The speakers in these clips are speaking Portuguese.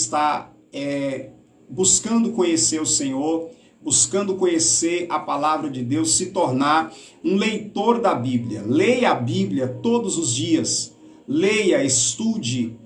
está buscando conhecer o Senhor, buscando conhecer a palavra de Deus, se tornar um leitor da Bíblia. Leia a Bíblia todos os dias. Leia, estude,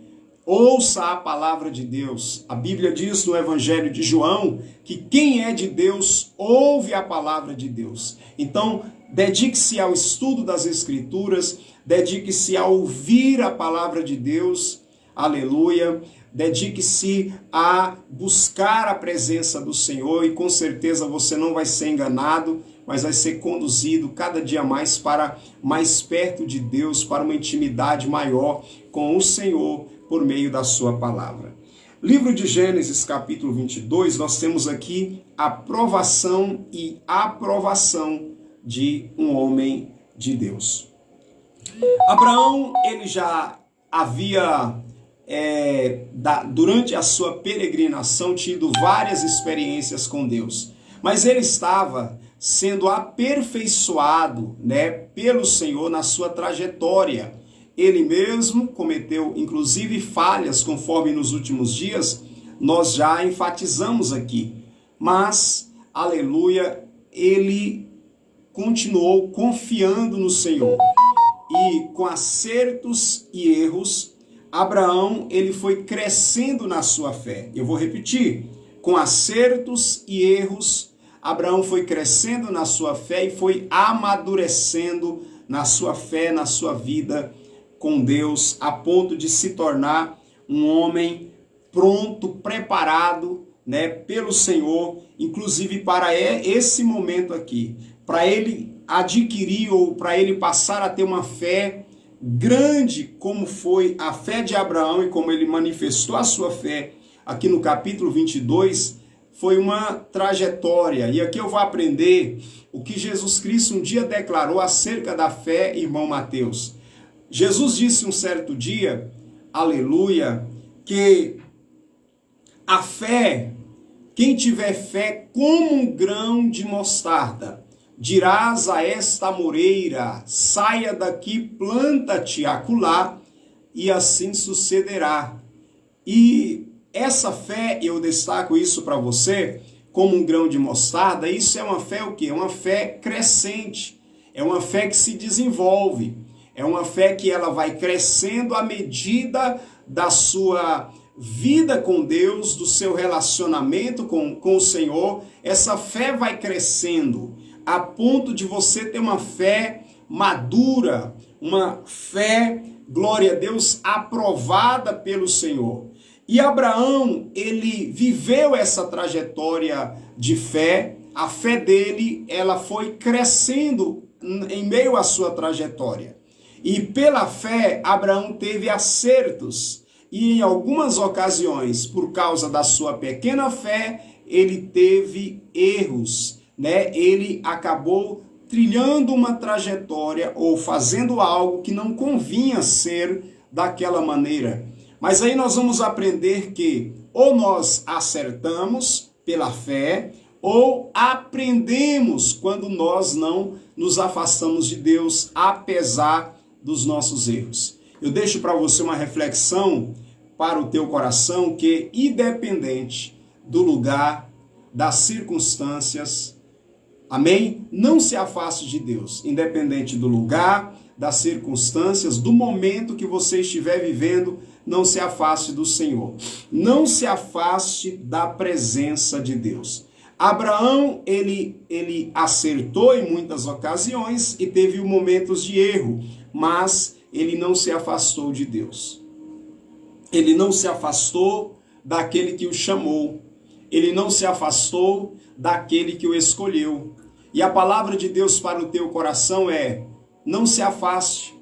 ouça a palavra de Deus. A Bíblia diz no Evangelho de João que quem é de Deus ouve a palavra de Deus. Então, dedique-se ao estudo das Escrituras, dedique-se a ouvir a palavra de Deus. Aleluia. Dedique-se a buscar a presença do Senhor e com certeza você não vai ser enganado, mas vai ser conduzido cada dia mais para mais perto de Deus, para uma intimidade maior com o Senhor por meio da sua palavra. Livro de Gênesis, capítulo 22, nós temos aqui a provação e aprovação de um homem de Deus. Abraão, ele já havia durante a sua peregrinação tido várias experiências com Deus, mas ele estava sendo aperfeiçoado, pelo Senhor na sua trajetória. Ele mesmo cometeu inclusive falhas, conforme nos últimos dias nós já enfatizamos aqui, mas aleluia, ele continuou confiando no Senhor e com acertos e erros Abraão, ele foi crescendo na sua fé. Eu vou repetir. Com acertos e erros, Abraão foi crescendo na sua fé e foi amadurecendo na sua fé, na sua vida com Deus, a ponto de se tornar um homem pronto, preparado, pelo Senhor, inclusive para esse momento aqui, para ele adquirir ou para ele passar a ter uma fé grande como foi a fé de Abraão e como ele manifestou a sua fé aqui no capítulo 22, foi uma trajetória. E aqui eu vou aprender o que Jesus Cristo um dia declarou acerca da fé, irmão Mateus. Jesus disse um certo dia, aleluia, que a fé, quem tiver fé como um grão de mostarda, dirás a esta moreira, saia daqui, planta-te acolá, e assim sucederá. E essa fé, eu destaco isso para você, como um grão de mostarda, isso é uma fé o quê? É uma fé crescente, é uma fé que se desenvolve, é uma fé que ela vai crescendo à medida da sua vida com Deus, do seu relacionamento com o Senhor. Essa fé vai crescendo a ponto de você ter uma fé madura, uma fé, glória a Deus, aprovada pelo Senhor. E Abraão, ele viveu essa trajetória de fé, a fé dele, ela foi crescendo em meio à sua trajetória. E pela fé, Abraão teve acertos, e em algumas ocasiões, por causa da sua pequena fé, ele teve erros. Ele acabou trilhando uma trajetória ou fazendo algo que não convinha ser daquela maneira. Mas aí nós vamos aprender que ou nós acertamos pela fé ou aprendemos quando nós não nos afastamos de Deus, apesar dos nossos erros. Eu deixo para você uma reflexão para o teu coração que, independente do lugar, das circunstâncias, amém? Não se afaste de Deus, independente do lugar, das circunstâncias, do momento que você estiver vivendo, não se afaste do Senhor. Não se afaste da presença de Deus. Abraão, ele acertou em muitas ocasiões e teve momentos de erro, mas ele não se afastou de Deus. Ele não se afastou daquele que o chamou. Ele não se afastou daquele que o escolheu. E a palavra de Deus para o teu coração é: não se afaste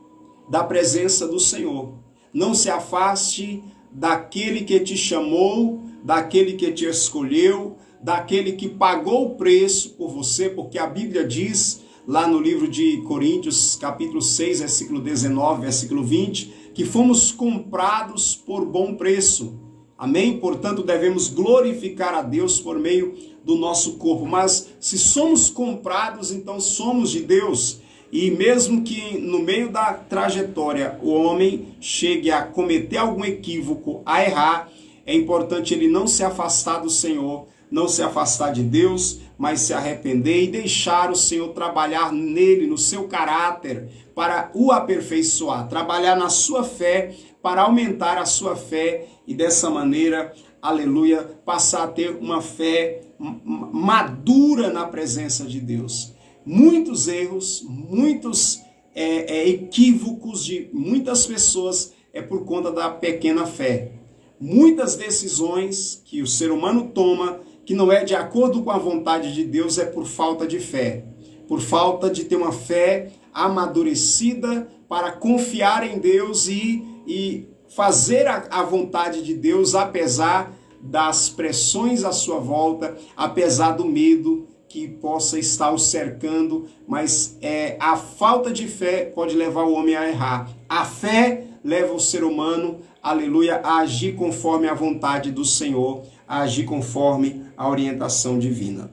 da presença do Senhor. Não se afaste daquele que te chamou, daquele que te escolheu, daquele que pagou o preço por você, porque a Bíblia diz, lá no livro de Coríntios, capítulo 6, versículo 19, versículo 20, que fomos comprados por bom preço. Amém? Portanto, devemos glorificar a Deus por meio do nosso corpo. Mas se somos comprados, então somos de Deus. E mesmo que no meio da trajetória o homem chegue a cometer algum equívoco, a errar, é importante ele não se afastar do Senhor, não se afastar de Deus, mas se arrepender e deixar o Senhor trabalhar nele, no seu caráter, para o aperfeiçoar, trabalhar na sua fé, para aumentar a sua fé e dessa maneira, aleluia, passar a ter uma fé madura na presença de Deus. Muitos erros, muitos equívocos de muitas pessoas é por conta da pequena fé. Muitas decisões que o ser humano toma que não é de acordo com a vontade de Deus é por falta de fé. Por falta de ter uma fé amadurecida para confiar em Deus e fazer a vontade de Deus apesar das pressões à sua volta, apesar do medo que possa estar o cercando, mas a falta de fé pode levar o homem a errar. A fé leva o ser humano, aleluia, a agir conforme a vontade do Senhor, a agir conforme a orientação divina.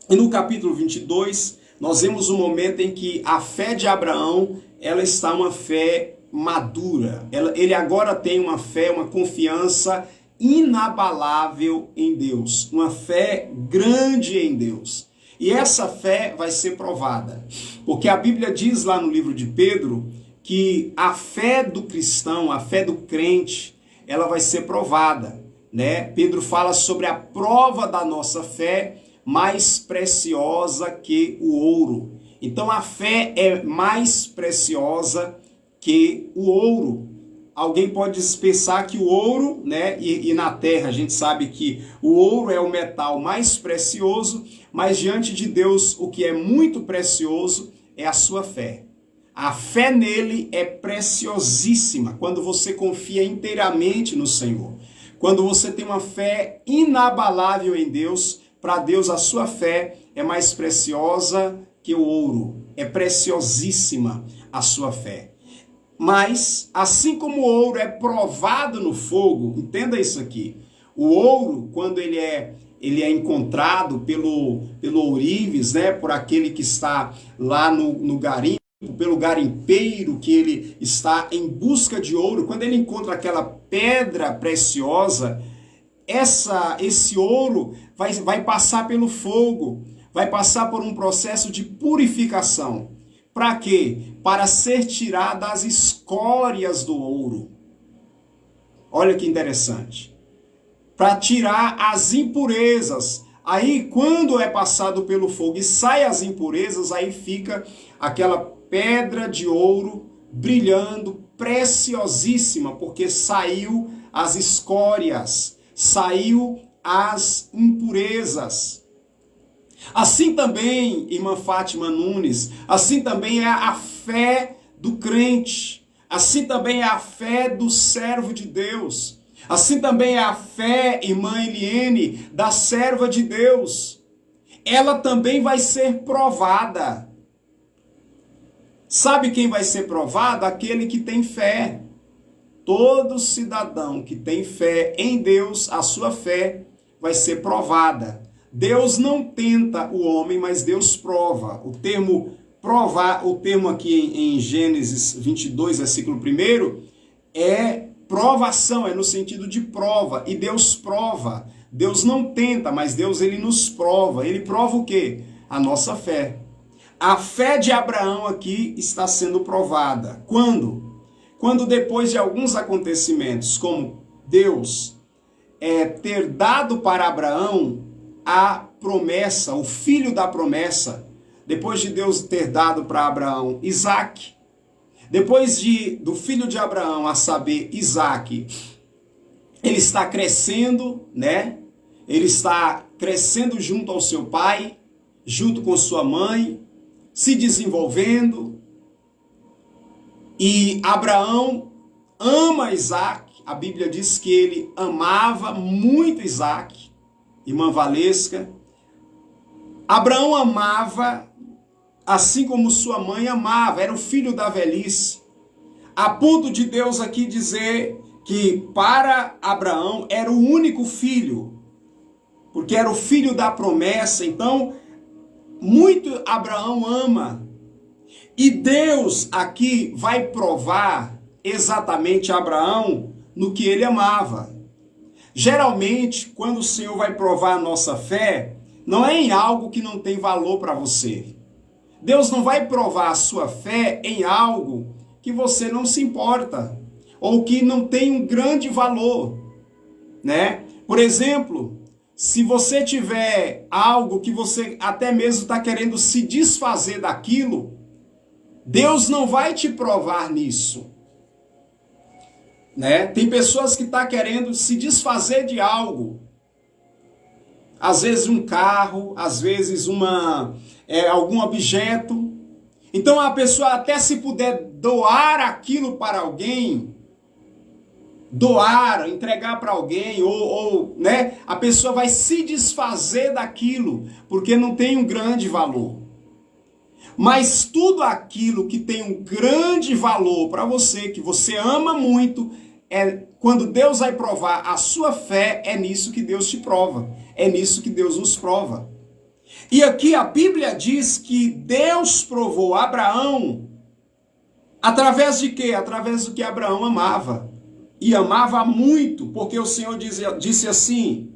E no capítulo 22, nós vemos um momento em que a fé de Abraão, ela está uma fé madura. Ele agora tem uma fé, uma confiança inabalável em Deus, uma fé grande em Deus. E essa fé vai ser provada, porque a Bíblia diz lá no livro de Pedro que a fé do cristão, a fé do crente, ela vai ser provada, né? Pedro fala sobre a prova da nossa fé mais preciosa que o ouro. Então a fé é mais preciosa que o ouro. Alguém pode pensar que o ouro, né, e na terra a gente sabe que o ouro é o metal mais precioso, mas diante de Deus o que é muito precioso é a sua fé. A fé nele é preciosíssima quando você confia inteiramente no Senhor. Quando você tem uma fé inabalável em Deus, para Deus a sua fé é mais preciosa que o ouro. É preciosíssima a sua fé. Mas, assim como o ouro é provado no fogo, entenda isso aqui. O ouro, quando ele é encontrado pelo ourives, né, por aquele que está lá no garimpo, pelo garimpeiro que ele está em busca de ouro, quando ele encontra aquela pedra preciosa, esse ouro vai passar pelo fogo, vai passar por um processo de purificação. Para quê? Para ser tirada as escórias do ouro. Olha que interessante. Para tirar as impurezas. Aí, quando é passado pelo fogo e sai as impurezas, aí fica aquela pedra de ouro brilhando, preciosíssima, porque saiu as escórias, saiu as impurezas. Assim também, irmã Fátima Nunes, assim também é a fé do crente, assim também é a fé do servo de Deus, assim também é a fé, irmã Eliene, da serva de Deus. Ela também vai ser provada. Sabe quem vai ser provado? Aquele que tem fé. Todo cidadão que tem fé em Deus, a sua fé vai ser provada. Deus não tenta o homem, mas Deus prova. O termo provar, o termo aqui em Gênesis 22, versículo 1, é provação, é no sentido de prova. E Deus prova. Deus não tenta, mas Deus ele nos prova. Ele prova o quê? A nossa fé. A fé de Abraão aqui está sendo provada. Quando? Quando depois de alguns acontecimentos, como Deus ter dado para Abraão a promessa, o filho da promessa, depois de Deus ter dado para Abraão Isaac, depois do filho de Abraão, a saber, Isaac, ele está crescendo, né? Ele está crescendo junto ao seu pai, junto com sua mãe, se desenvolvendo. E Abraão ama Isaac. A Bíblia diz que ele amava muito Isaac. Irmã Valesca. Abraão amava, assim como sua mãe amava, era o filho da velhice. A ponto de Deus aqui dizer que para Abraão era o único filho, porque era o filho da promessa. Então, muito Abraão ama. E Deus aqui vai provar exatamente Abraão no que ele amava. Geralmente, quando o Senhor vai provar a nossa fé, não é em algo que não tem valor para você. Deus não vai provar a sua fé em algo que você não se importa, ou que não tem um grande valor, né? Por exemplo, se você tiver algo que você até mesmo está querendo se desfazer daquilo, Deus não vai te provar nisso, né? Tem pessoas que estão querendo se desfazer de algo, às vezes um carro, às vezes algum objeto. Então a pessoa, até se puder doar aquilo para alguém, doar, entregar para alguém, né, a pessoa vai se desfazer daquilo, porque não tem um grande valor. Mas tudo aquilo que tem um grande valor para você, que você ama muito, quando Deus vai provar a sua fé, é nisso que Deus te prova. É nisso que Deus nos prova. E aqui a Bíblia diz que Deus provou Abraão através de quê? Através do que Abraão amava. E amava muito, porque o Senhor disse assim: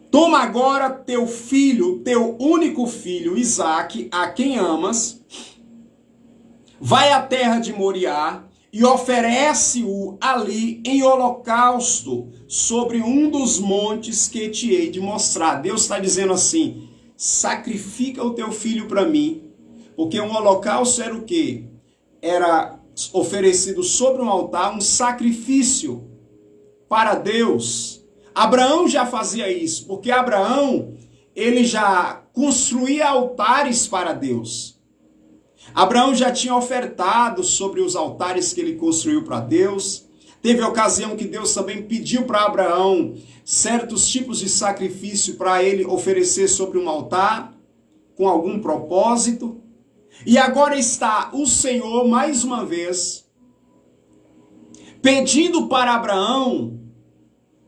toma agora teu filho, teu único filho, Isaque, a quem amas, vai à terra de Moriá e oferece-o ali em holocausto sobre um dos montes que te hei de mostrar. Deus está dizendo assim: sacrifica o teu filho para mim, porque um holocausto era o quê? Era oferecido sobre um altar, um sacrifício para Deus. Abraão já fazia isso, porque Abraão, ele já construía altares para Deus. Abraão já tinha ofertado sobre os altares que ele construiu para Deus. Teve ocasião que Deus também pediu para Abraão certos tipos de sacrifício para ele oferecer sobre um altar, com algum propósito. E agora está o Senhor, mais uma vez, pedindo para Abraão,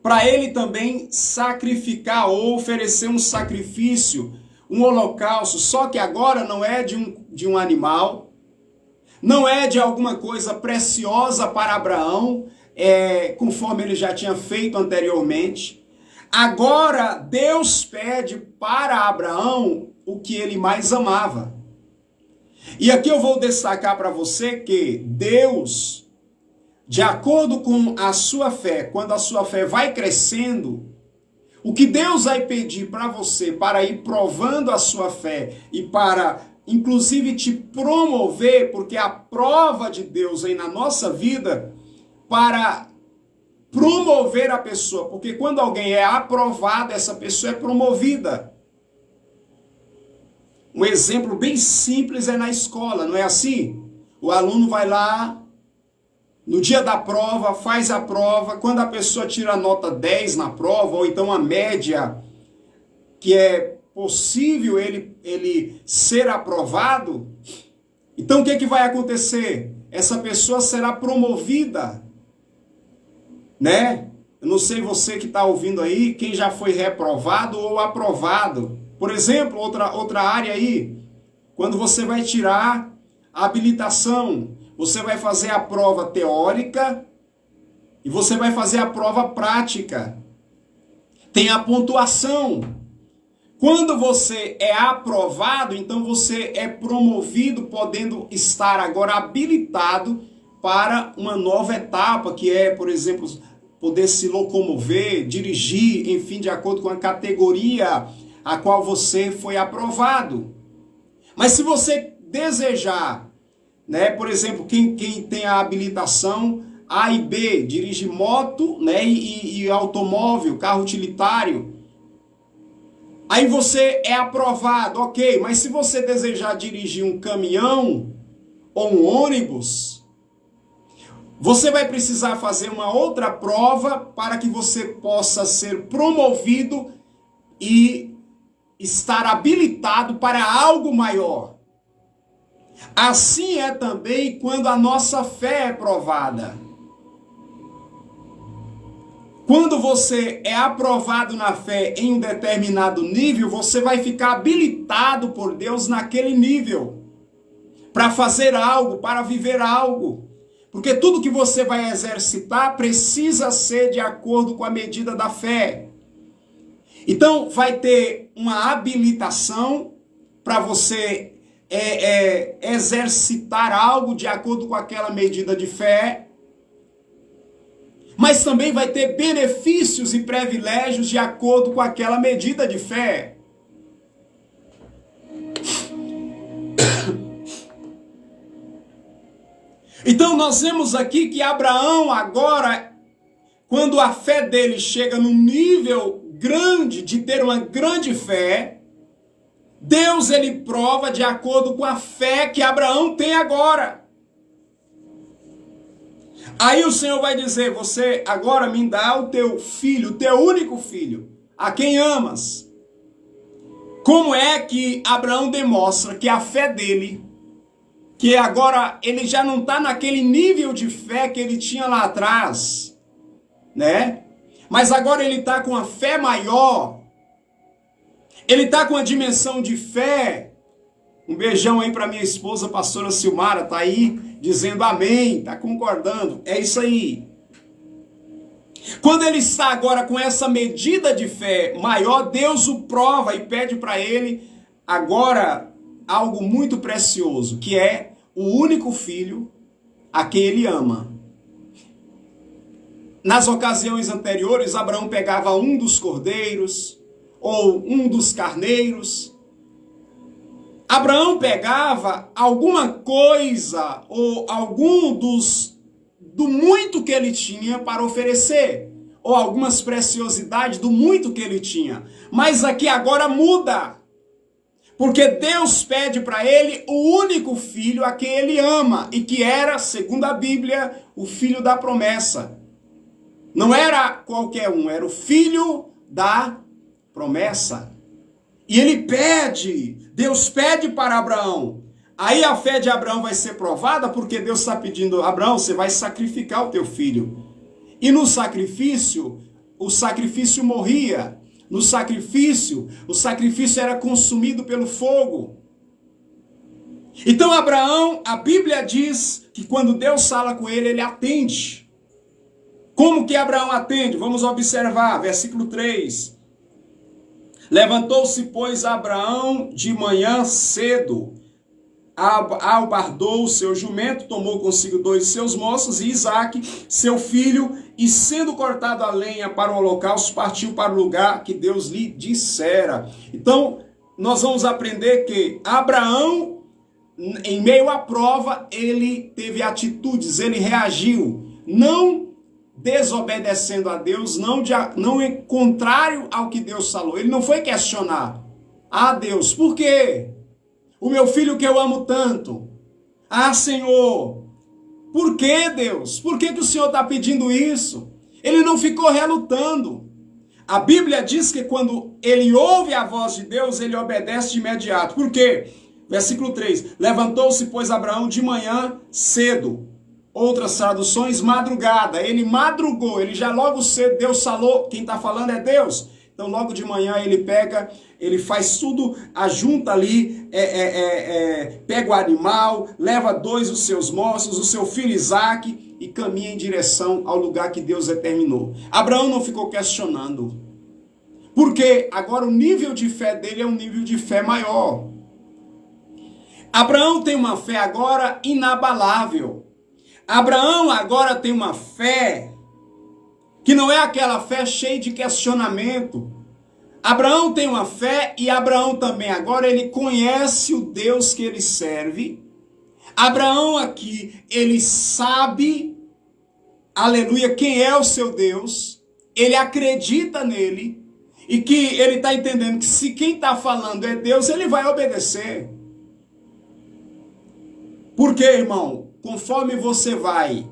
para ele também sacrificar ou oferecer um sacrifício, um holocausto, só que agora não é de um animal, não é de alguma coisa preciosa para Abraão, conforme ele já tinha feito anteriormente. Agora Deus pede para Abraão o que ele mais amava. E aqui eu vou destacar para você que Deus, de acordo com a sua fé, quando a sua fé vai crescendo, o que Deus vai pedir para você, para ir provando a sua fé e para, inclusive, te promover, porque a prova de Deus aí na nossa vida, para promover a pessoa, porque quando alguém é aprovado, essa pessoa é promovida. Um exemplo bem simples é na escola, não é assim? O aluno vai lá, no dia da prova, faz a prova, quando a pessoa tira a nota 10 na prova, ou então a média, que é possível ele ser aprovado, então o que vai acontecer? Essa pessoa será promovida, né? Eu não sei você que está ouvindo aí, quem já foi reprovado ou aprovado. Por exemplo, outra área aí, quando você vai tirar a habilitação, você vai fazer a prova teórica e você vai fazer a prova prática. Tem a pontuação. Quando você é aprovado, então você é promovido, podendo estar agora habilitado para uma nova etapa, que é, por exemplo, poder se locomover, dirigir, enfim, de acordo com a categoria a qual você foi aprovado. Mas se você desejar, né, por exemplo, quem tem a habilitação A e B, dirige moto, né, e automóvel, carro utilitário, aí você é aprovado, ok, mas se você desejar dirigir um caminhão ou um ônibus, você vai precisar fazer uma outra prova para que você possa ser promovido e estar habilitado para algo maior. Assim é também quando a nossa fé é provada. Quando você é aprovado na fé em um determinado nível, você vai ficar habilitado por Deus naquele nível, para fazer algo, para viver algo. Porque tudo que você vai exercitar precisa ser de acordo com a medida da fé. Então, vai ter uma habilitação para você exercitar algo de acordo com aquela medida de fé. Mas também vai ter benefícios e privilégios de acordo com aquela medida de fé. Então nós vemos aqui que Abraão agora, quando a fé dele chega num nível grande, de ter uma grande fé, Deus ele prova de acordo com a fé que Abraão tem agora. Aí o Senhor vai dizer, você agora me dá o teu filho, o teu único filho, a quem amas. Como é que Abraão demonstra que a fé dele, que agora ele já não está naquele nível de fé que ele tinha lá atrás, né? Mas agora ele está com a fé maior, ele está com a dimensão de fé. Um beijão aí para minha esposa, pastora Silmara, tá aí dizendo amém, tá concordando, é isso aí. Quando ele está agora com essa medida de fé maior, Deus o prova e pede para ele agora algo muito precioso, que é o único filho a quem ele ama. Nas ocasiões anteriores, Abraão pegava um dos cordeiros ou um dos carneiros. Abraão pegava alguma coisa ou algum do muito que ele tinha para oferecer, ou algumas preciosidades do muito que ele tinha. Mas aqui agora muda, porque Deus pede para ele o único filho a quem ele ama, e que era, segundo a Bíblia, o filho da promessa. Não era qualquer um, era o filho da promessa. E ele pede, Deus pede para Abraão. Aí a fé de Abraão vai ser provada, porque Deus está pedindo, Abraão, você vai sacrificar o teu filho. E no sacrifício, o sacrifício morria. No sacrifício, o sacrifício era consumido pelo fogo. Então Abraão, a Bíblia diz que quando Deus fala com ele, ele atende. Como que Abraão atende? Vamos observar, versículo 3. Levantou-se, pois, Abraão de manhã cedo, albardou o seu jumento, tomou consigo 2 de seus moços e Isaque, seu filho, e sendo cortado a lenha para o holocausto, partiu para o lugar que Deus lhe dissera. Então, nós vamos aprender que Abraão, em meio à prova, ele teve atitudes, ele reagiu, não desobedecendo a Deus, não contrário ao que Deus falou. Ele não foi questionar. Ah, Deus, por quê? O meu filho que eu amo tanto. Ah, Senhor, por que, Deus? Por que o Senhor está pedindo isso? Ele não ficou relutando. A Bíblia diz que quando ele ouve a voz de Deus, ele obedece de imediato. Por quê? Versículo 3. Levantou-se, pois, Abraão de manhã cedo. Outras traduções, madrugada. Ele madrugou, ele já logo cedo, Deus falou, quem está falando é Deus. Então logo de manhã ele pega, ele faz tudo, ajunta ali, pega o animal, leva 2 dos seus moços, o seu filho Isaque, e caminha em direção ao lugar que Deus determinou. Abraão não ficou questionando, porque agora o nível de fé dele é um nível de fé maior. Abraão tem uma fé agora inabalável. Abraão agora tem uma fé que não é aquela fé cheia de questionamento. Abraão tem uma fé e Abraão também agora ele conhece o Deus que ele serve. Abraão aqui, ele sabe, aleluia, quem é o seu Deus. Ele acredita nele e que ele está entendendo que se quem está falando é Deus, ele vai obedecer. Por quê, irmão? Conforme você vai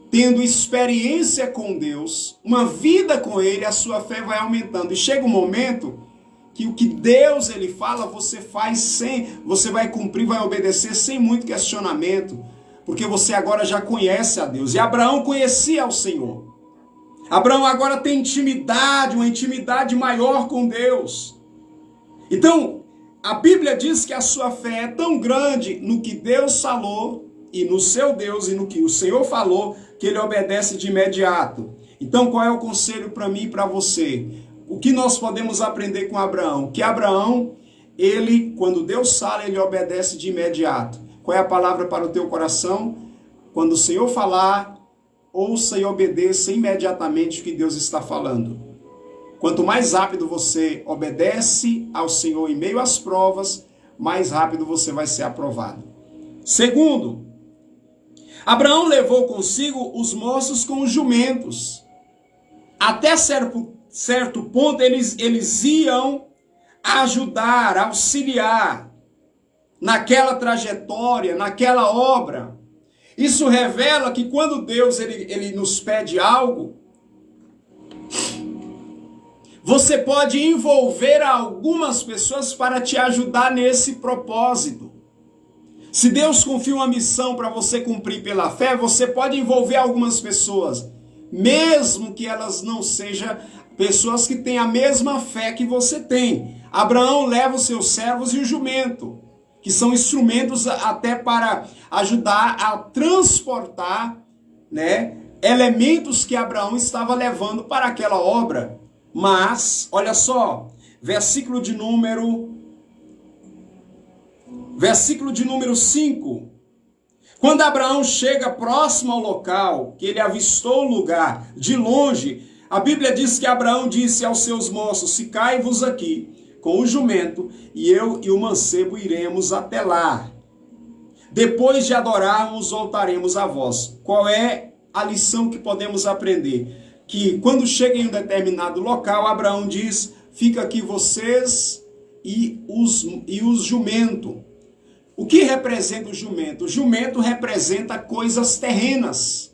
tendo experiência com Deus, uma vida com Ele, a sua fé vai aumentando. E chega um momento que o que Deus ele fala, você faz você vai cumprir, vai obedecer sem muito questionamento, porque você agora já conhece a Deus. E Abraão conhecia ao Senhor. Abraão agora tem intimidade, uma intimidade maior com Deus. Então, a Bíblia diz que a sua fé é tão grande no que Deus falou, e no seu Deus e no que o Senhor falou, que ele obedece de imediato. Então, qual é o conselho para mim e para você? O que nós podemos aprender com Abraão? Que Abraão, ele, quando Deus fala, ele obedece de imediato. Qual é a palavra para o teu coração? Quando o Senhor falar, ouça e obedeça imediatamente o que Deus está falando. Quanto mais rápido você obedece ao Senhor em meio às provas, mais rápido você vai ser aprovado. Segundo, Abraão levou consigo os moços com os jumentos. Até certo ponto eles iam ajudar, auxiliar naquela trajetória, naquela obra. Isso revela que quando Deus ele nos pede algo, você pode envolver algumas pessoas para te ajudar nesse propósito. Se Deus confia uma missão para você cumprir pela fé, você pode envolver algumas pessoas, mesmo que elas não sejam pessoas que têm a mesma fé que você tem. Abraão leva os seus servos e o jumento, que são instrumentos até para ajudar a transportar, né, elementos que Abraão estava levando para aquela obra. Mas, olha só, versículo de número 5. Quando Abraão chega próximo ao local, que ele avistou o lugar de longe, a Bíblia diz que Abraão disse aos seus moços: ficai-vos aqui com o jumento, e eu e o mancebo iremos até lá. Depois de adorarmos, voltaremos a vós. Qual é a lição que podemos aprender? Que quando chega em um determinado local, Abraão diz: fica aqui vocês e os jumentos. O que representa o jumento? O jumento representa coisas terrenas.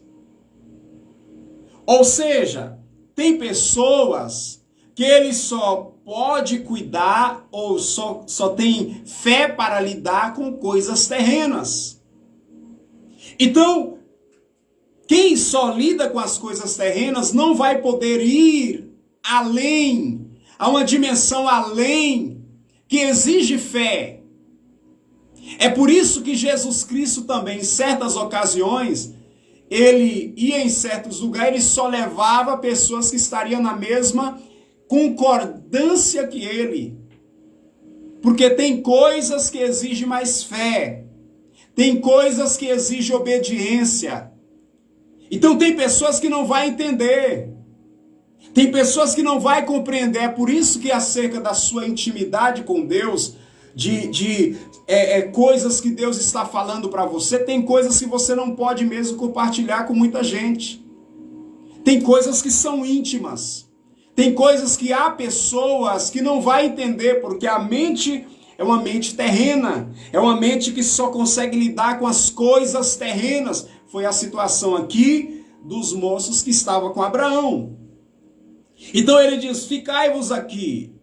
Ou seja, tem pessoas que ele só pode cuidar ou só tem fé para lidar com coisas terrenas. Então, quem só lida com as coisas terrenas não vai poder ir além, a uma dimensão além, que exige fé. É por isso que Jesus Cristo também, em certas ocasiões, ele ia em certos lugares, ele só levava pessoas que estariam na mesma concordância que ele. Porque tem coisas que exigem mais fé. Tem coisas que exigem obediência. Então tem pessoas que não vão entender. Tem pessoas que não vão compreender. É por isso que acerca da sua intimidade com Deus, coisas que Deus está falando para você, tem coisas que você não pode mesmo compartilhar com muita gente. Tem coisas que são íntimas. Tem coisas que há pessoas que não vai entender, porque a mente é uma mente terrena. É uma mente que só consegue lidar com as coisas terrenas. Foi a situação aqui dos moços que estavam com Abraão. Então ele diz: ficai-vos aqui.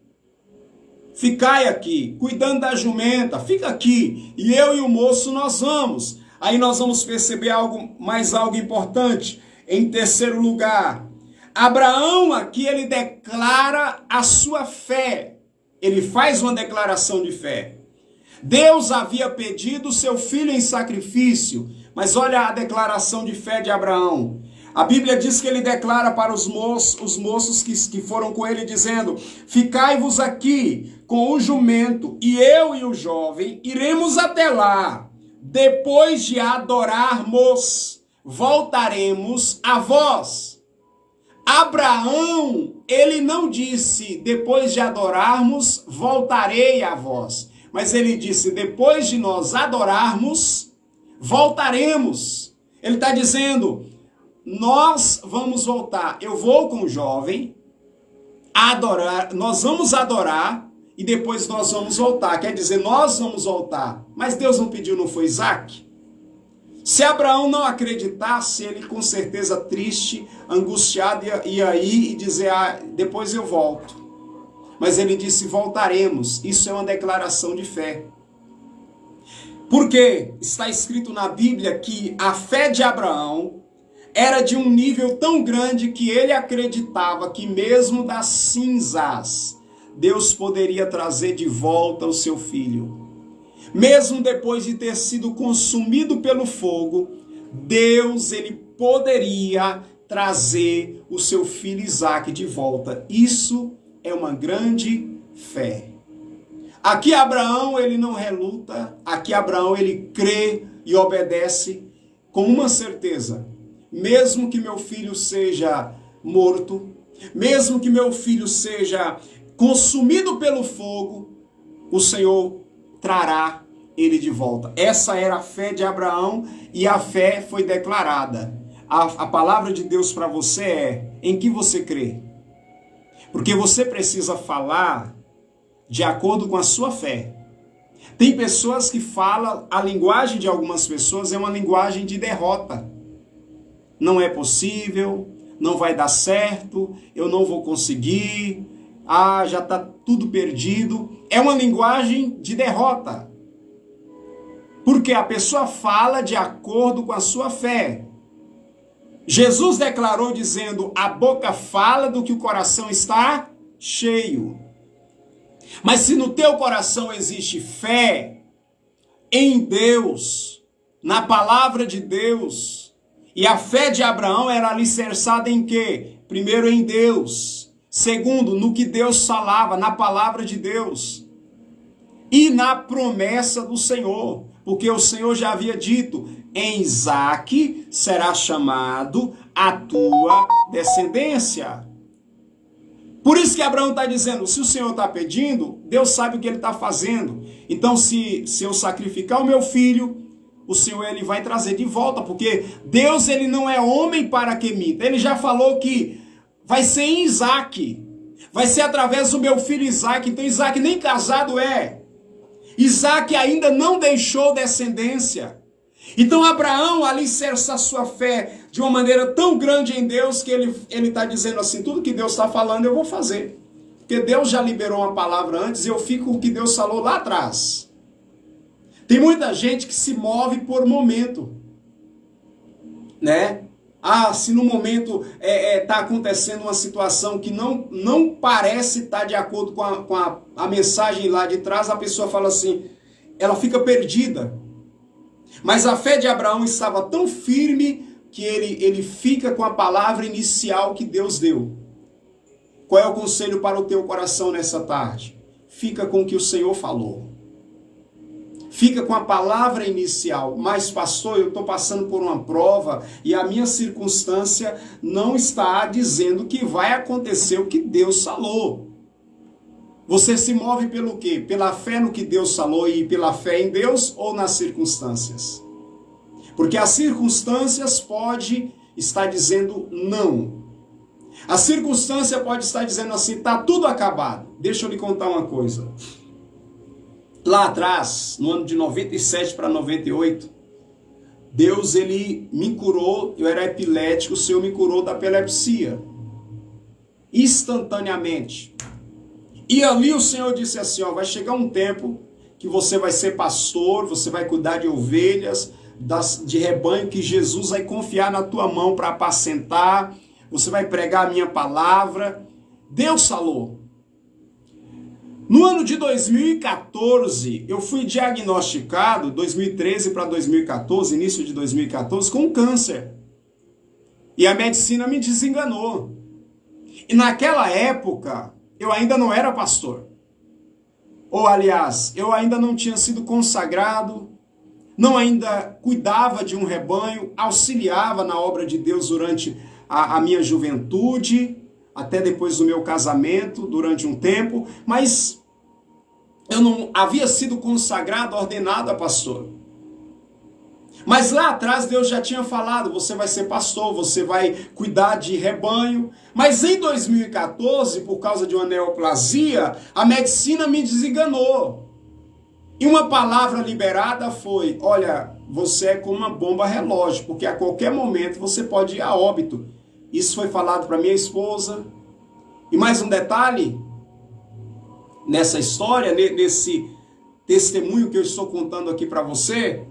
Ficai aqui, cuidando da jumenta, fica aqui, e eu e o moço nós vamos. Aí nós vamos perceber algo importante. Em terceiro lugar, Abraão aqui ele declara a sua fé. Ele faz uma declaração de fé. Deus havia pedido seu filho em sacrifício, mas olha a declaração de fé de Abraão. A Bíblia diz que ele declara para os moços que foram com ele, dizendo: ficai-vos aqui com o jumento, e eu e o jovem iremos até lá. Depois de adorarmos, voltaremos a vós. Abraão, ele não disse: depois de adorarmos, voltarei a vós. Mas ele disse: depois de nós adorarmos, voltaremos. Ele está dizendo: nós vamos voltar. Eu vou com o jovem adorar, nós vamos adorar e depois nós vamos voltar. Quer dizer, nós vamos voltar. Mas Deus não pediu, não foi Isaac? Se Abraão não acreditasse, ele com certeza triste, angustiado, ia ir e dizer: depois eu volto. Mas ele disse: voltaremos. Isso é uma declaração de fé. Porque está escrito na Bíblia que a fé de Abraão era de um nível tão grande que ele acreditava que mesmo das cinzas, Deus poderia trazer de volta o seu filho. Mesmo depois de ter sido consumido pelo fogo, Deus ele poderia trazer o seu filho Isaque de volta. Isso é uma grande fé. Aqui Abraão ele não reluta, aqui Abraão ele crê e obedece com uma certeza: mesmo que meu filho seja morto, mesmo que meu filho seja consumido pelo fogo, o Senhor trará ele de volta. Essa era a fé de Abraão e a fé foi declarada. A palavra de Deus para você é: em que você crê? Porque você precisa falar de acordo com a sua fé. Tem pessoas que falam, a linguagem de algumas pessoas é uma linguagem de derrota. Não é possível, não vai dar certo, eu não vou conseguir, já está tudo perdido. É uma linguagem de derrota. Porque a pessoa fala de acordo com a sua fé. Jesus declarou dizendo: a boca fala do que o coração está cheio. Mas se no teu coração existe fé em Deus, na palavra de Deus, e a fé de Abraão era alicerçada em quê? Primeiro, em Deus. Segundo, no que Deus falava, na palavra de Deus. E na promessa do Senhor. Porque o Senhor já havia dito: em Isaque será chamado a tua descendência. Por isso que Abraão está dizendo: se o Senhor está pedindo, Deus sabe o que ele está fazendo. Então se eu sacrificar o meu filho, o Senhor ele vai trazer de volta. Porque Deus ele não é homem para que minta. Ele já falou que vai ser em Isaque. Vai ser através do meu filho Isaque. Então Isaque nem casado é. Isaque ainda não deixou descendência. Então Abraão alicerça a sua fé de uma maneira tão grande em Deus que ele está dizendo assim: tudo que Deus está falando eu vou fazer. Porque Deus já liberou uma palavra antes e eu fico com o que Deus falou lá atrás. Tem muita gente que se move por momento. Né? Se no momento está acontecendo uma situação que não parece estar de acordo com a mensagem lá de trás, a pessoa fala assim, ela fica perdida. Mas a fé de Abraão estava tão firme que ele fica com a palavra inicial que Deus deu. Qual é o conselho para o teu coração nessa tarde? Fica com o que o Senhor falou. Fica com a palavra inicial. Mas pastor, eu estou passando por uma prova e a minha circunstância não está dizendo que vai acontecer o que Deus falou. Você se move pelo quê? Pela fé no que Deus falou e pela fé em Deus ou nas circunstâncias? Porque as circunstâncias pode estar dizendo não. A circunstância pode estar dizendo assim: está tudo acabado. Deixa eu lhe contar uma coisa. Lá atrás, no ano de 97 para 98, Deus ele me curou, eu era epilético, o Senhor me curou da epilepsia. Instantaneamente. E ali o Senhor disse assim: vai chegar um tempo que você vai ser pastor, você vai cuidar de ovelhas, de rebanho que Jesus vai confiar na tua mão para apacentar, você vai pregar a minha palavra. Deus falou. No ano de 2014, eu fui diagnosticado, 2013 para 2014, início de 2014, com câncer. E a medicina me desenganou. E naquela época, eu ainda não era pastor. Ou, aliás, eu ainda não tinha sido consagrado, não ainda cuidava de um rebanho, auxiliava na obra de Deus durante a minha juventude, até depois do meu casamento, durante um tempo, mas eu não havia sido consagrado, ordenado a pastor. Mas lá atrás Deus já tinha falado: você vai ser pastor, você vai cuidar de rebanho. Mas em 2014, por causa de uma neoplasia, a medicina me desenganou. E uma palavra liberada foi: olha, você é como uma bomba relógio, porque a qualquer momento você pode ir a óbito. Isso foi falado para minha esposa. E mais um detalhe nessa história, nesse testemunho que eu estou contando aqui para você,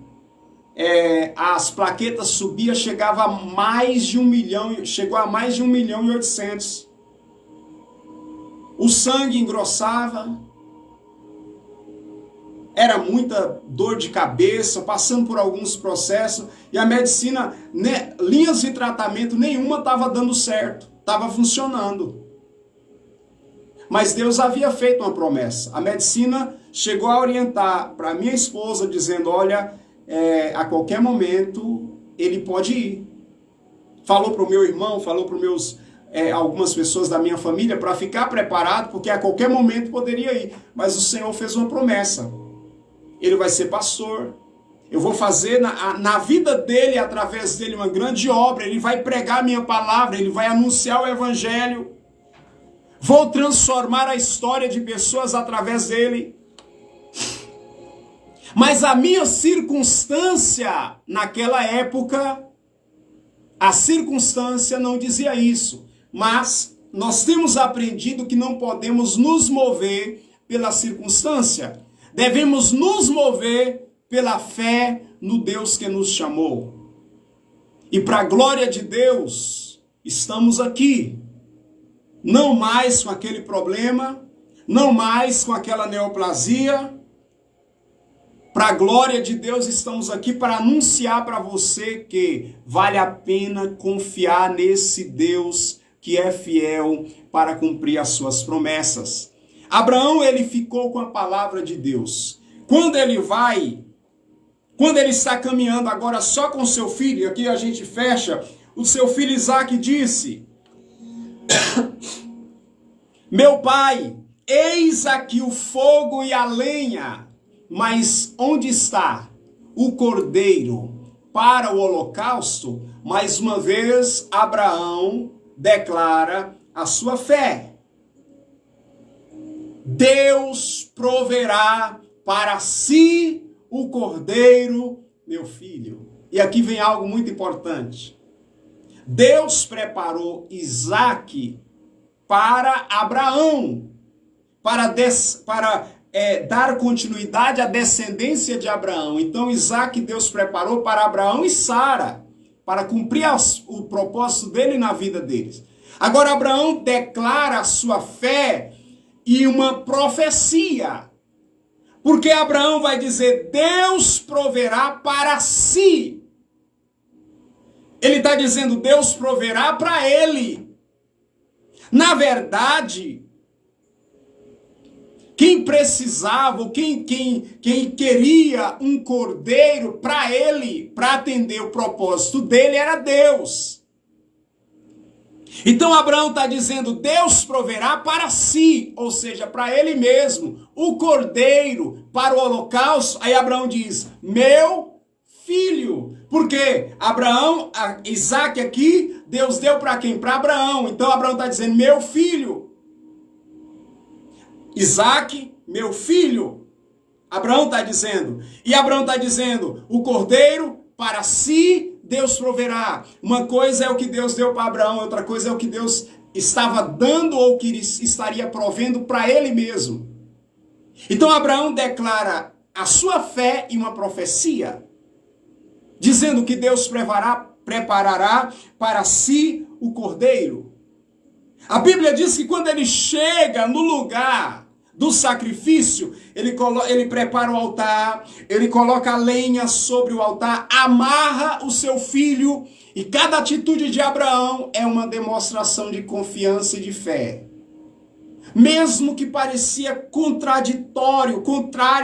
as plaquetas subiam, chegava a mais de 1 milhão, chegou a mais de 1.800.000. O sangue engrossava. era muita dor de cabeça, passando por alguns processos, e a medicina, né, linhas de tratamento nenhuma estava dando certo, estava funcionando. Mas Deus havia feito uma promessa. A medicina chegou a orientar para minha esposa, dizendo, olha, a qualquer momento ele pode ir. Falou para o meu irmão, falou para algumas pessoas da minha família para ficar preparado, porque a qualquer momento poderia ir. Mas o Senhor fez uma promessa. Ele vai ser pastor. Eu vou fazer na vida dele, através dele, uma grande obra. Ele vai pregar a minha palavra, ele vai anunciar o evangelho. Vou transformar a história de pessoas através dele. Mas a minha circunstância, naquela época, a circunstância não dizia isso. Mas nós temos aprendido que não podemos nos mover pela circunstância. Devemos nos mover pela fé no Deus que nos chamou. E para a glória de Deus, estamos aqui. Não mais com aquele problema, não mais com aquela neoplasia. Para a glória de Deus, estamos aqui para anunciar para você que vale a pena confiar nesse Deus que é fiel para cumprir as suas promessas. Abraão, ele ficou com a palavra de Deus. Quando ele está caminhando agora só com seu filho, aqui a gente fecha, o seu filho Isaque disse: meu pai, eis aqui o fogo e a lenha, mas onde está o cordeiro para o holocausto? Mais uma vez, Abraão declara a sua fé. Deus proverá para si o cordeiro, meu filho. E aqui vem algo muito importante. Deus preparou Isaque para Abraão, para dar continuidade à descendência de Abraão. Então Isaque Deus preparou para Abraão e Sara, para cumprir o propósito dele na vida deles. Agora Abraão declara a sua fé e uma profecia. Porque Abraão vai dizer, Deus proverá para si. Ele está dizendo, Deus proverá para ele. Na verdade, quem precisava, quem queria um cordeiro para ele, para atender o propósito dele, era Deus. Então Abraão está dizendo, Deus proverá para si, ou seja, para ele mesmo, o cordeiro para o holocausto. Aí Abraão diz, meu filho. Porque Isaque aqui, Deus deu para quem? Para Abraão. Então Abraão está dizendo, meu filho. Isaque, meu filho. Abraão está dizendo. E Abraão está dizendo, o cordeiro para si Deus proverá. Uma coisa é o que Deus deu para Abraão, outra coisa é o que Deus estava dando ou que estaria provendo para ele mesmo. Então Abraão declara a sua fé e uma profecia, dizendo que Deus preparará para si o cordeiro. A Bíblia diz que quando ele chega no lugar do sacrifício, ele prepara o altar, ele coloca a lenha sobre o altar, amarra o seu filho, e cada atitude de Abraão é uma demonstração de confiança e de fé. Mesmo que parecia contrário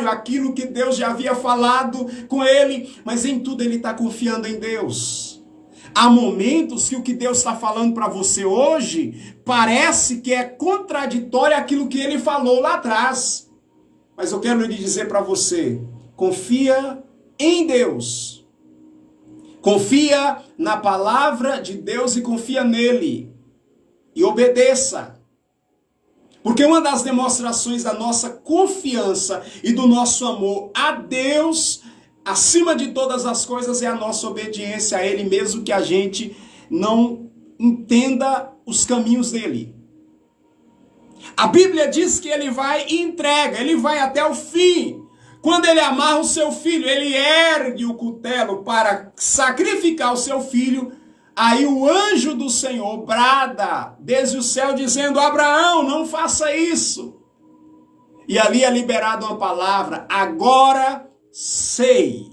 àquilo que Deus já havia falado com ele, mas em tudo ele está confiando em Deus. Há momentos que o que Deus está falando para você hoje parece que é contraditório àquilo que ele falou lá atrás. Mas eu quero lhe dizer para você, confia em Deus. Confia na palavra de Deus e confia nele. E obedeça. Porque uma das demonstrações da nossa confiança e do nosso amor a Deus, acima de todas as coisas, é a nossa obediência a Ele, mesmo que a gente não entenda os caminhos dele. A Bíblia diz que ele vai e entrega, ele vai até o fim. Quando ele amarra o seu filho, ele ergue o cutelo para sacrificar o seu filho. Aí o anjo do Senhor brada desde o céu dizendo, Abraão, não faça isso. E ali é liberada uma palavra: agora sei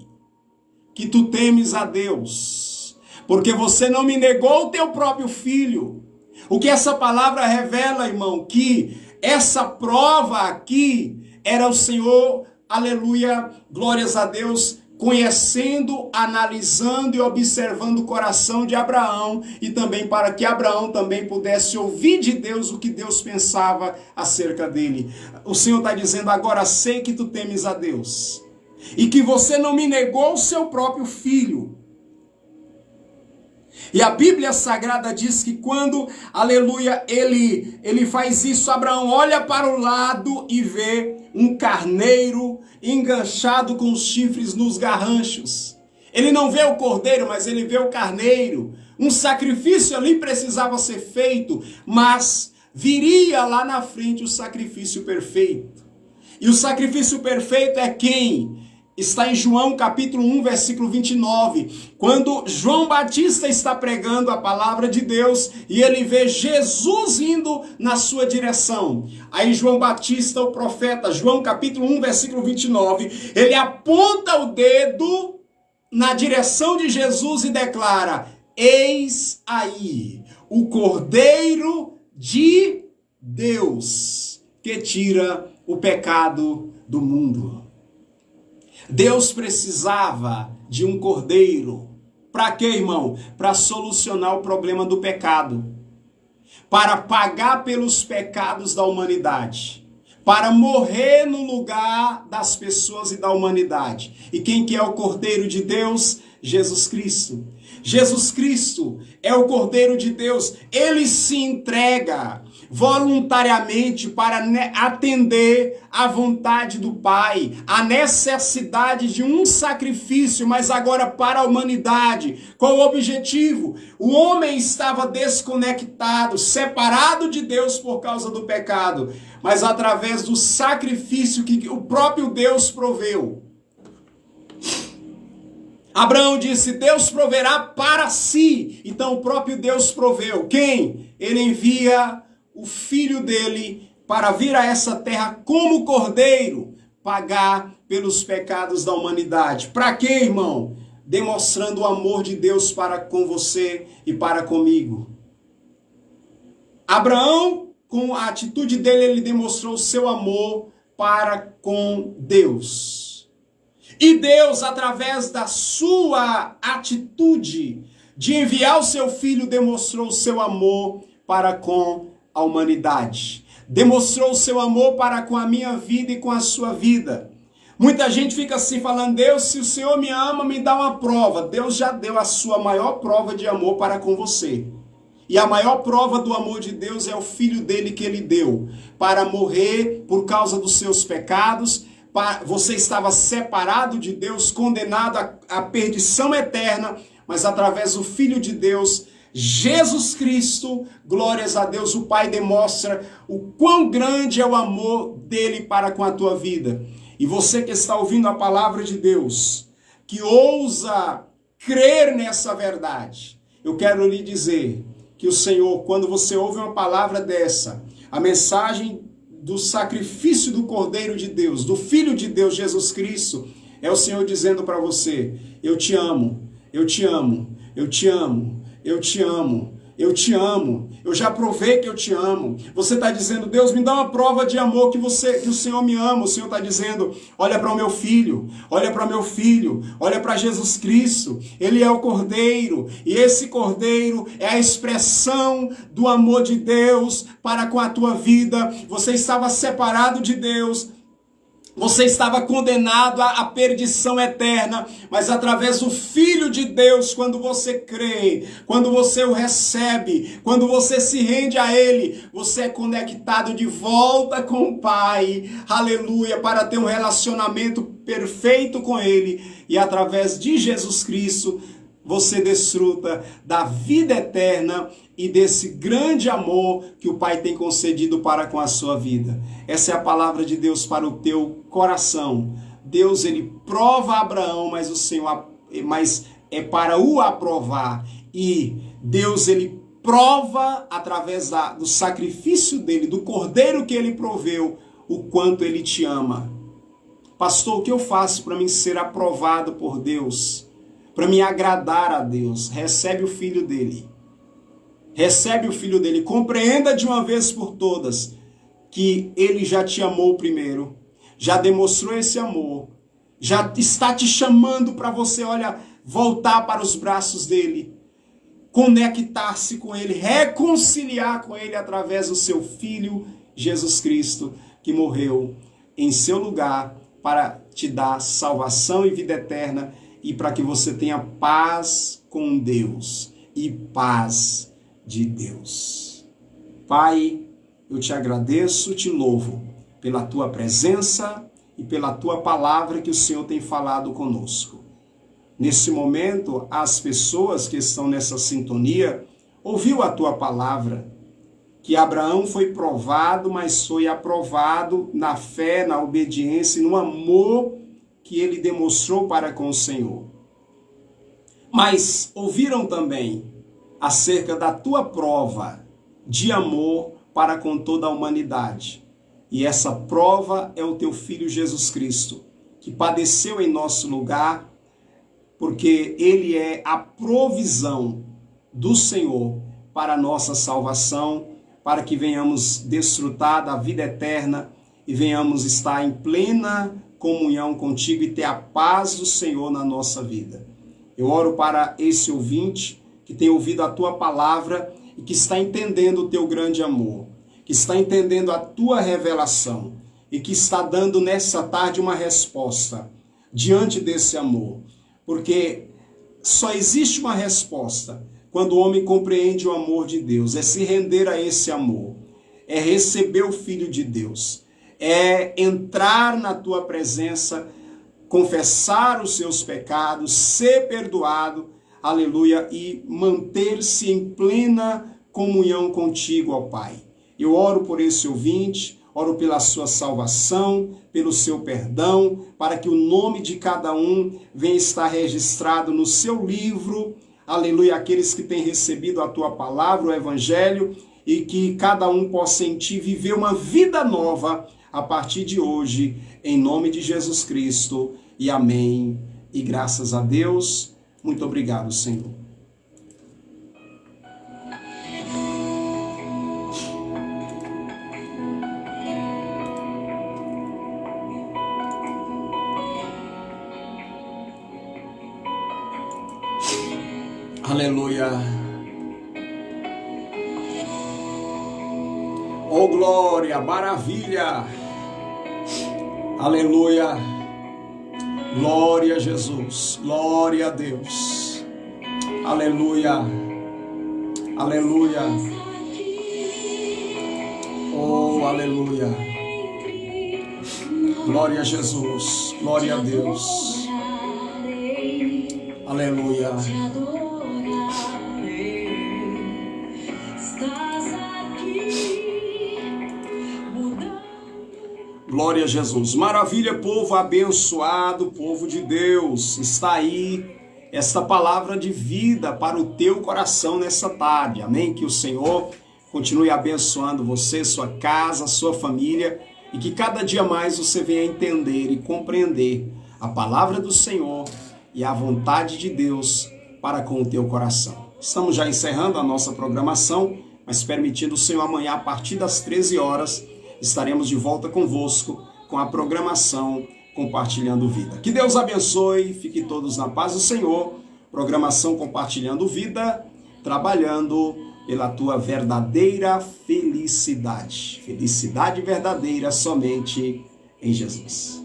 que tu temes a Deus, porque você não me negou o teu próprio filho. O que essa palavra revela, irmão, que essa prova aqui era o Senhor, aleluia, glórias a Deus, conhecendo, analisando e observando o coração de Abraão, e também para que Abraão também pudesse ouvir de Deus o que Deus pensava acerca dele. O Senhor está dizendo: agora sei que tu temes a Deus, e que você não me negou o seu próprio filho. E a Bíblia Sagrada diz que quando, aleluia, ele faz isso, Abraão olha para o lado e vê um carneiro enganchado com os chifres nos garranchos. Ele não vê o cordeiro, mas ele vê o carneiro. Um sacrifício ali precisava ser feito, mas viria lá na frente o sacrifício perfeito. E o sacrifício perfeito é quem? Está em João capítulo 1, versículo 29, quando João Batista está pregando a palavra de Deus e ele vê Jesus indo na sua direção. Aí João Batista, o profeta, João capítulo 1, versículo 29, ele aponta o dedo na direção de Jesus e declara: eis aí o Cordeiro de Deus que tira o pecado do mundo. Deus precisava de um cordeiro. Para quê, irmão? Para solucionar o problema do pecado. Para pagar pelos pecados da humanidade. Para morrer no lugar das pessoas e da humanidade. E quem que é o Cordeiro de Deus? Jesus Cristo. Jesus Cristo é o Cordeiro de Deus. Ele se entrega voluntariamente para atender à vontade do Pai, a necessidade de um sacrifício, mas agora para a humanidade. Qual o objetivo? O homem estava desconectado, separado de Deus por causa do pecado, mas através do sacrifício que o próprio Deus proveu. Abraão disse: Deus proverá para si. Então o próprio Deus proveu. Quem? Ele envia o filho dele para vir a essa terra como cordeiro, pagar pelos pecados da humanidade. Para quê, irmão? Demonstrando o amor de Deus para com você e para comigo. Abraão, com a atitude dele, ele demonstrou o seu amor para com Deus. E Deus, através da sua atitude de enviar o seu filho, demonstrou o seu amor para com a humanidade. Demonstrou o seu amor para com a minha vida e com a sua vida. Muita gente fica assim falando: Deus, se o Senhor me ama, me dá uma prova. Deus já deu a sua maior prova de amor para com você. E a maior prova do amor de Deus é o filho dele que ele deu para morrer por causa dos seus pecados. Você estava separado de Deus, condenado à perdição eterna, mas através do Filho de Deus, Jesus Cristo, glórias a Deus, o Pai demonstra o quão grande é o amor dele para com a tua vida. E você que está ouvindo a palavra de Deus, que ousa crer nessa verdade, eu quero lhe dizer que o Senhor, quando você ouve uma palavra dessa, a mensagem do sacrifício do Cordeiro de Deus, do Filho de Deus, Jesus Cristo, é o Senhor dizendo para você: eu te amo, eu te amo, eu te amo, eu te amo, eu te amo, eu já provei que eu te amo. Você está dizendo: Deus, me dá uma prova de amor que o Senhor me ama. O Senhor está dizendo: olha para o meu filho, olha para meu filho, olha para Jesus Cristo. Ele é o Cordeiro, e esse Cordeiro é a expressão do amor de Deus para com a tua vida. Você estava separado de Deus, você estava condenado à perdição eterna, mas através do Filho de Deus, quando você crê, quando você o recebe, quando você se rende a Ele, você é conectado de volta com o Pai, aleluia, para ter um relacionamento perfeito com Ele, e através de Jesus Cristo, você desfruta da vida eterna e desse grande amor que o Pai tem concedido para com a sua vida. Essa é a palavra de Deus para o teu coração. Deus, ele prova Abraão, mas é para o aprovar. E Deus, ele prova através do sacrifício dele, do cordeiro que ele proveu, o quanto Ele te ama. Pastor, o que eu faço para mim ser aprovado por Deus? Para me agradar a Deus? Recebe o Filho dele. Recebe o Filho dele. Compreenda de uma vez por todas que Ele já te amou primeiro. Já demonstrou esse amor. Já está te chamando para você, olha, voltar para os braços dele. Conectar-se com Ele. Reconciliar com Ele através do seu Filho Jesus Cristo, que morreu em seu lugar para te dar salvação e vida eterna e para que você tenha paz com Deus e paz de Deus. Pai, eu te agradeço, te louvo pela tua presença e pela tua palavra que o Senhor tem falado conosco. Nesse momento, as pessoas que estão nessa sintonia ouviu a tua palavra, que Abraão foi provado, mas foi aprovado na fé, na obediência e no amor que ele demonstrou para com o Senhor. Mas ouviram também acerca da tua prova de amor para com toda a humanidade. E essa prova é o teu Filho Jesus Cristo, que padeceu em nosso lugar, porque ele é a provisão do Senhor para a nossa salvação, para que venhamos desfrutar da vida eterna e venhamos estar em plena comunhão contigo e ter a paz do Senhor na nossa vida. Eu oro para esse ouvinte que tem ouvido a tua palavra e que está entendendo o teu grande amor, que está entendendo a tua revelação e que está dando nessa tarde uma resposta diante desse amor. Porque só existe uma resposta quando o homem compreende o amor de Deus, é se render a esse amor, é receber o Filho de Deus, é entrar na tua presença, confessar os seus pecados, ser perdoado, aleluia, e manter-se em plena comunhão contigo, ó Pai. Eu oro por esse ouvinte, oro pela sua salvação, pelo seu perdão, para que o nome de cada um venha estar registrado no seu livro, aleluia, aqueles que têm recebido a tua palavra, o evangelho, e que cada um possa em ti viver uma vida nova a partir de hoje, em nome de Jesus Cristo, e amém. E graças a Deus, muito obrigado, Senhor. Aleluia. Oh glória, maravilha. Aleluia. Glória a Jesus. Glória a Deus. Aleluia. Aleluia. Oh, aleluia. Glória a Jesus. Glória a Deus. Aleluia. Glória a Jesus. Maravilha, povo abençoado, povo de Deus. Está aí esta palavra de vida para o teu coração nessa tarde. Amém? Que o Senhor continue abençoando você, sua casa, sua família, e que cada dia mais você venha entender e compreender a palavra do Senhor e a vontade de Deus para com o teu coração. Estamos já encerrando a nossa programação, mas permitindo o Senhor, amanhã a partir das 13 horas, estaremos de volta convosco com a programação Compartilhando Vida. Que Deus abençoe, fiquem todos na paz do Senhor. Programação Compartilhando Vida, trabalhando pela tua verdadeira felicidade. Felicidade verdadeira somente em Jesus.